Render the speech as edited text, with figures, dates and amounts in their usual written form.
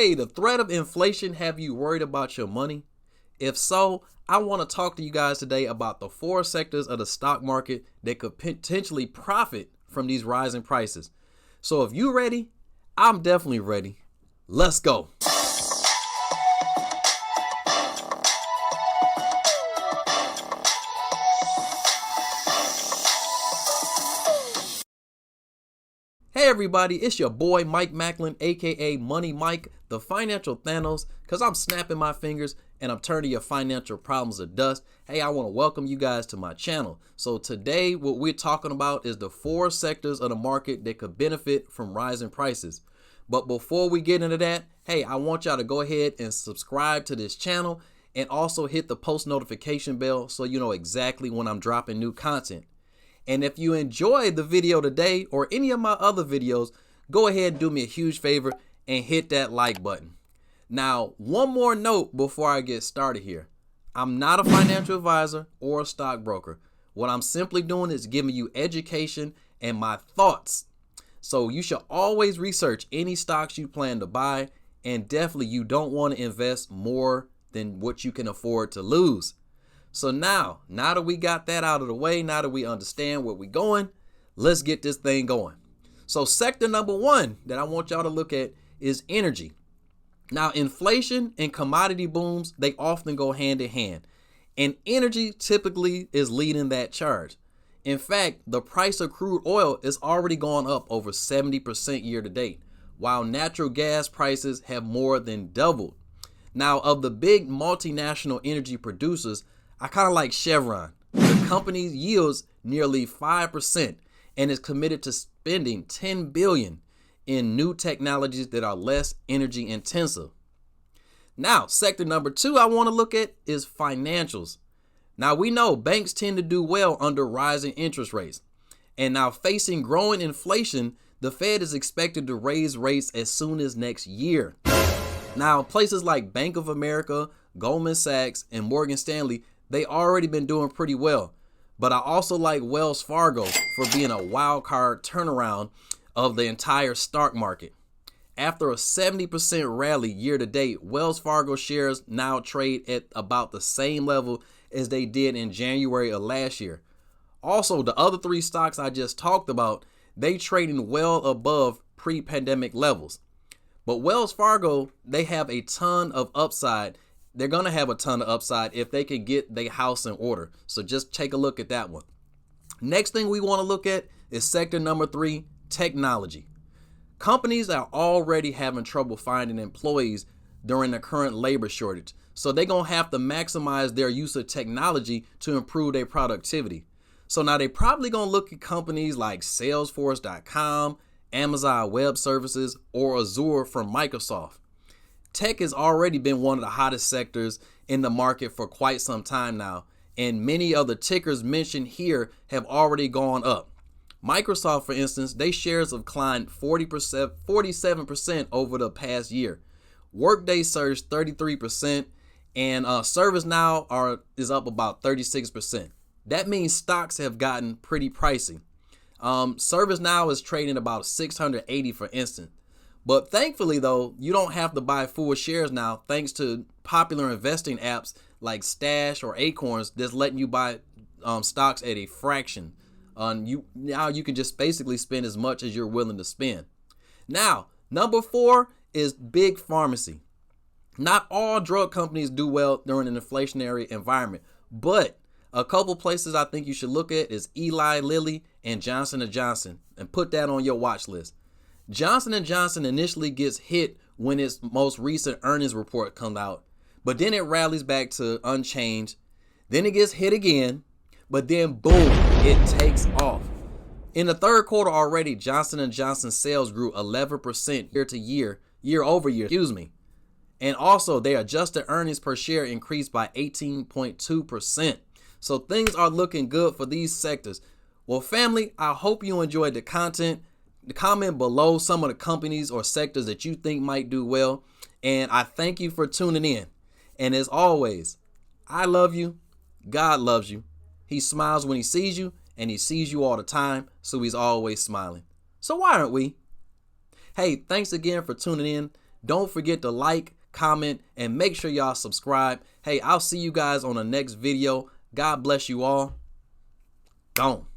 Hey, the threat of inflation have you worried about your money? If so, I want to talk to you guys today about the four sectors of the stock market that could potentially profit from these rising prices. So if you ready, I'm definitely ready. Let's go. Hey everybody, it's your boy Mike Macklin, aka Money Mike, the financial Thanos, because I'm snapping my fingers and I'm turning your financial problems to dust. Hey, I want to welcome you guys to my channel. So today what we're talking about is the four sectors of the market that could benefit from rising prices. But before we get into that, hey, I want y'all to go ahead and subscribe to this channel and also hit the post notification bell so you know exactly when I'm dropping new content. And if you enjoyed the video today or any of my other videos, go ahead and do me a huge favor and hit that like button. Now, one more note before I get started here. I'm not a financial advisor or a stockbroker. What I'm simply doing is giving you education and my thoughts. So you should always research any stocks you plan to buy, and definitely you don't want to invest more than what you can afford to lose. So now that we got that out of the way, now that we understand where we're going, let's get this thing going. So sector number one that I want y'all to look at is energy. Now, inflation and commodity booms, they often go hand in hand, and energy typically is leading that charge. In fact, the price of crude oil is already gone up over 70% year to date, while natural gas prices have more than doubled. Now, of the big multinational energy producers, I kind of like Chevron. The company yields nearly 5% and is committed to spending $10 billion in new technologies that are less energy intensive. Now, sector number two I want to look at is financials. Now, we know banks tend to do well under rising interest rates. And now facing growing inflation, the Fed is expected to raise rates as soon as next year. Now, places like Bank of America, Goldman Sachs, and Morgan Stanley, they already been doing pretty well. But I also like Wells Fargo for being a wild card turnaround of the entire stock market. After a 70% rally year to date, Wells Fargo shares now trade at about the same level as they did in January of last year. Also, the other three stocks I just talked about, they trading well above pre-pandemic levels. But Wells Fargo, they have a ton of upside. They're going to have a ton of upside if they can get their house in order. So just take a look at that one. Next thing we want to look at is sector number three, technology. Companies are already having trouble finding employees during the current labor shortage. So they're going to have to maximize their use of technology to improve their productivity. So now they're probably going to look at companies like Salesforce.com, Amazon Web Services, or Azure from Microsoft. Tech has already been one of the hottest sectors in the market for quite some time now, and many of the tickers mentioned here have already gone up. Microsoft, for instance, they shares have climbed 47% over the past year. Workday surged 33%, and ServiceNow is up about 36%. That means stocks have gotten pretty pricey. ServiceNow is trading about 680, for instance. But thankfully, though, you don't have to buy full shares now thanks to popular investing apps like Stash or Acorns that's letting you buy stocks at a fraction. Now you can just basically spend as much as you're willing to spend. Now, number four is big pharmacy. Not all drug companies do well during an inflationary environment, but a couple places I think you should look at is Eli Lilly and Johnson & Johnson, and put that on your watch list. Johnson & Johnson initially gets hit when its most recent earnings report comes out, but then it rallies back to unchanged. Then it gets hit again, but then boom, it takes off. In the third quarter already, Johnson & Johnson sales grew 11% year over year, And also their adjusted earnings per share increased by 18.2%. So things are looking good for these sectors. Well, family, I hope you enjoyed the content. Comment below some of the companies or sectors that you think might do well. And I thank you for tuning in. And as always, I love you. God loves you. He smiles when he sees you, and he sees you all the time, so he's always smiling. So why aren't we? Hey, thanks again for tuning in. Don't forget to like, comment, and make sure y'all subscribe. Hey, I'll see you guys on the next video. God bless you all. Gone.